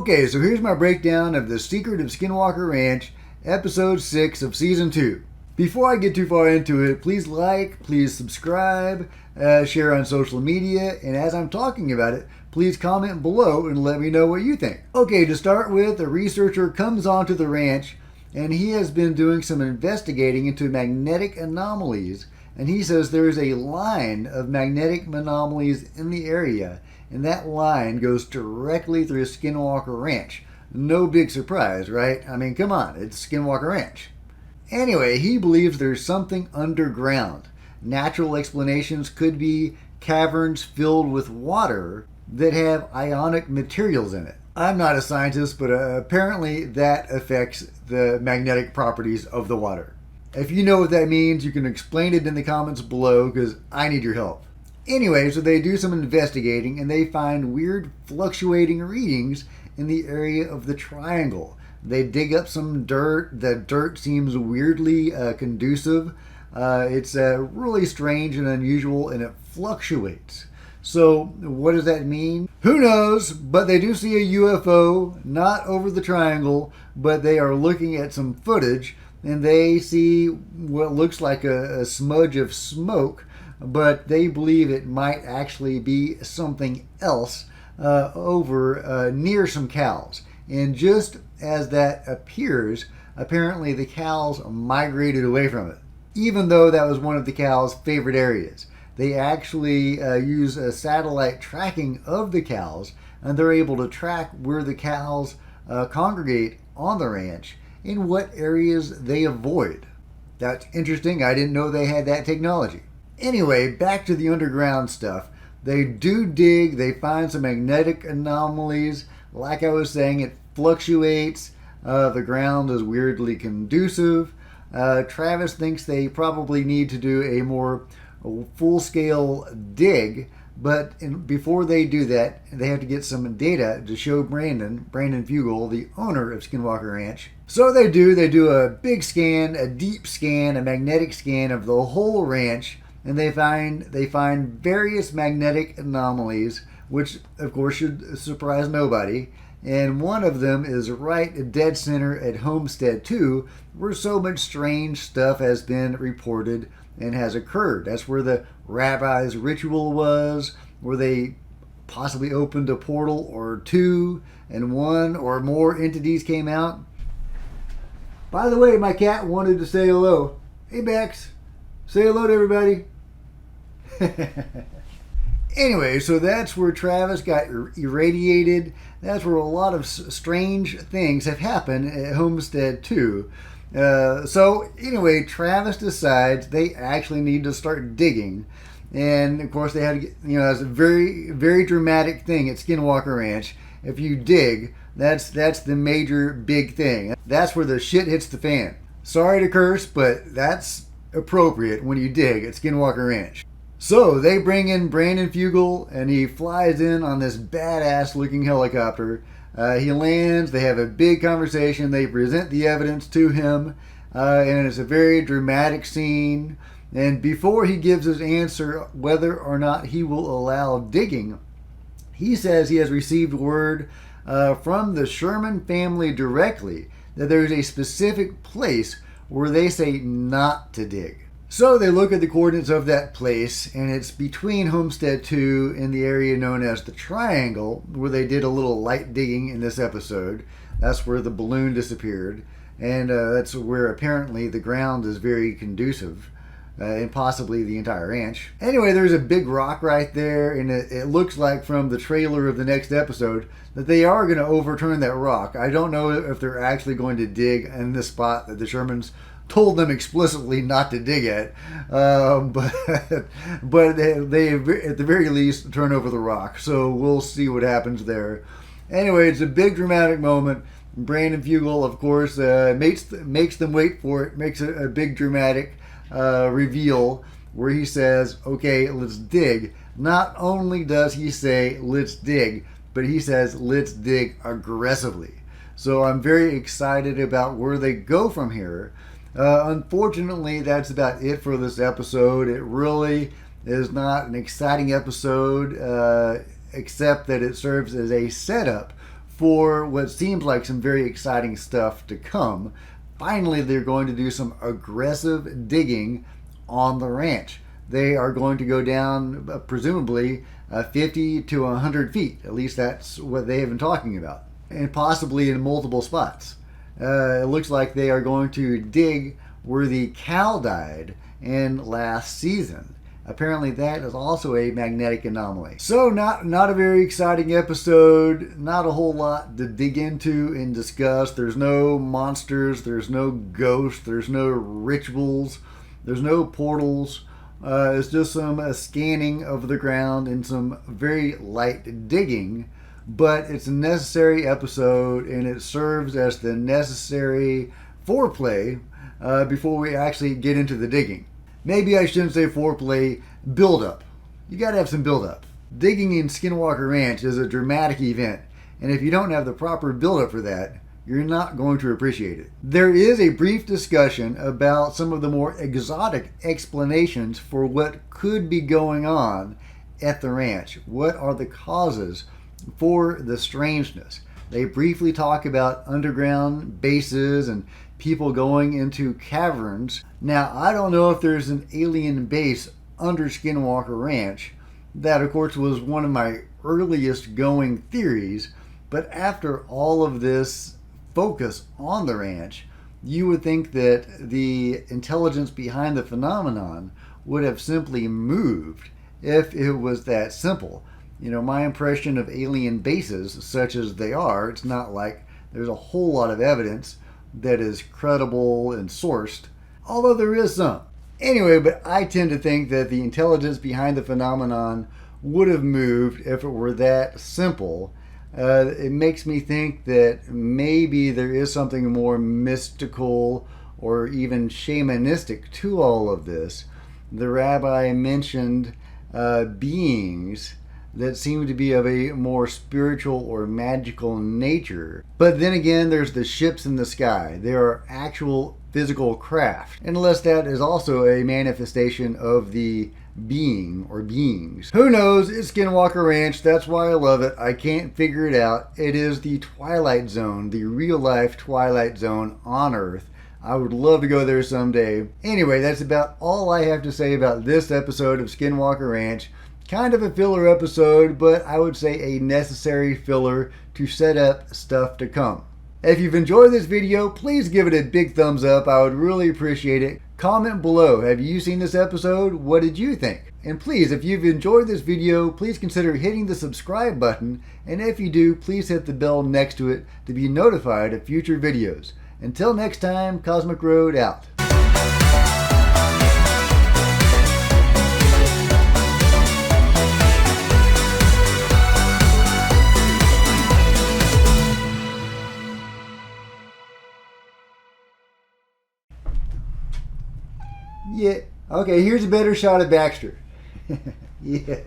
Okay, so here's my breakdown of The Secret of Skinwalker Ranch, Episode 6 of Season 2. Before I get too far into it, please like, please subscribe, share on social media, and as I'm talking about it, please comment below and let me know what you think. Okay, to start with, a researcher comes onto the ranch and he has been doing some investigating into magnetic anomalies, and he says there is a line of magnetic anomalies in the area, and that line goes directly through Skinwalker Ranch. No big surprise, right? I mean, come on, it's Skinwalker Ranch. Anyway, he believes there's something underground. Natural explanations could be caverns filled with water that have ionic materials in it. I'm not a scientist, but apparently that affects the magnetic properties of the water. If you know what that means, you can explain it in the comments below because I need your help. Anyway, so they do some investigating and they find weird fluctuating readings in the area of the triangle. They dig up some dirt. The dirt seems weirdly conducive. It's really strange and unusual, and it fluctuates. So what does that mean? Who knows? But they do see a UFO, not over the triangle, but they are looking at some footage and they see what looks like a smudge of smoke, but they believe it might actually be something else over near some cows. And just as that appears, apparently the cows migrated away from it, even though that was one of the cows' favorite areas. They actually use a satellite tracking of the cows, and they're able to track where the cows congregate on the ranch and what areas they avoid. That's interesting. I didn't know they had that technology. Anyway, back to the underground stuff. They do dig. They find some magnetic anomalies. Like I was saying, it fluctuates. The ground is weirdly conducive. Travis thinks they probably need to do a more full-scale dig, but before they do that, they have to get some data to show Brandon Fugel, the owner of Skinwalker Ranch. So they do a big scan, a deep scan, a magnetic scan of the whole ranch, and they find various magnetic anomalies, which of course should surprise nobody. And one of them is right dead center at Homestead 2, where so much strange stuff has been reported and has occurred. That's where the rabbi's ritual was, where they possibly opened a portal or two, and one or more entities came out. By the way, my cat wanted to say hello. Hey, Bex. Say hello to everybody. Anyway, so that's where Travis got irradiated. That's where a lot of strange things have happened at Homestead 2. So anyway, Travis decides they actually need to start digging. And of course they had to get, that's a very, very dramatic thing at Skinwalker Ranch. If you dig, that's the major big thing. That's where the shit hits the fan. Sorry to curse, but that's appropriate when you dig at Skinwalker Ranch. So they bring in Brandon Fugel, and he flies in on this badass looking helicopter. He lands, they have a big conversation, they present the evidence to him, and it's a very dramatic scene. And before he gives his answer whether or not he will allow digging, he says he has received word from the Sherman family directly that there's a specific place where they say not to dig. So they look at the coordinates of that place, and it's between Homestead 2 and the area known as the Triangle, where they did a little light digging in this episode. That's where the balloon disappeared, and that's where apparently the ground is very conducive, and possibly the entire ranch. Anyway, there's a big rock right there, and it looks like from the trailer of the next episode that they are going to overturn that rock. I don't know if they're actually going to dig in the spot that the Shermans told them explicitly not to dig at, but they at the very least turn over the rock. So we'll see what happens there. Anyway, it's a big dramatic moment. Brandon Fugel, of course, makes them wait for it. Makes a big dramatic reveal where he says, "Okay, let's dig." Not only does he say "let's dig," but he says "let's dig aggressively." So I'm very excited about where they go from here. Unfortunately, that's about it for this episode. It really is not an exciting episode, except that it serves as a setup for what seems like some very exciting stuff to come. Finally, they're going to do some aggressive digging on the ranch. They are going to go down, presumably, 50 to 100 feet. At least that's what they have been talking about. And possibly in multiple spots. It looks like they are going to dig where the cow died in last season. Apparently that is also a magnetic anomaly. So not a very exciting episode. Not a whole lot to dig into and discuss. There's no monsters. There's no ghosts. There's no rituals. There's no portals. It's just some scanning of the ground and some very light digging. But it's a necessary episode, and it serves as the necessary foreplay before we actually get into the digging. Maybe I shouldn't say foreplay, build-up. You gotta have some build-up. Digging in Skinwalker Ranch is a dramatic event, and if you don't have the proper build-up for that, you're not going to appreciate it. There is a brief discussion about some of the more exotic explanations for what could be going on at the ranch. What are the causes for the strangeness? They briefly talk about underground bases and people going into caverns. Now, I don't know if there's an alien base under Skinwalker Ranch. That, of course, was one of my earliest going theories. But after all of this focus on the ranch, you would think that the intelligence behind the phenomenon would have simply moved if it was that simple. You know, my impression of alien bases, such as they are, it's not like there's a whole lot of evidence that is credible and sourced, although there is some. Anyway, but I tend to think that the intelligence behind the phenomenon would have moved if it were that simple. It makes me think that maybe there is something more mystical or even shamanistic to all of this. The rabbi mentioned beings that seem to be of a more spiritual or magical nature. But then again, there's the ships in the sky. There are actual physical craft. Unless that is also a manifestation of the being or beings. Who knows? It's Skinwalker Ranch. That's why I love it. I can't figure it out. It is the Twilight Zone, the real life Twilight Zone on Earth. I would love to go there someday. Anyway, that's about all I have to say about this episode of Skinwalker Ranch. Kind of a filler episode, but I would say a necessary filler to set up stuff to come. If you've enjoyed this video, please give it a big thumbs up. I would really appreciate it. Comment below. Have you seen this episode? What did you think? And please, if you've enjoyed this video, please consider hitting the subscribe button. And if you do, please hit the bell next to it to be notified of future videos. Until next time, Cosmic Road out. Yeah. Okay, here's a better shot of Baxter. Yeah.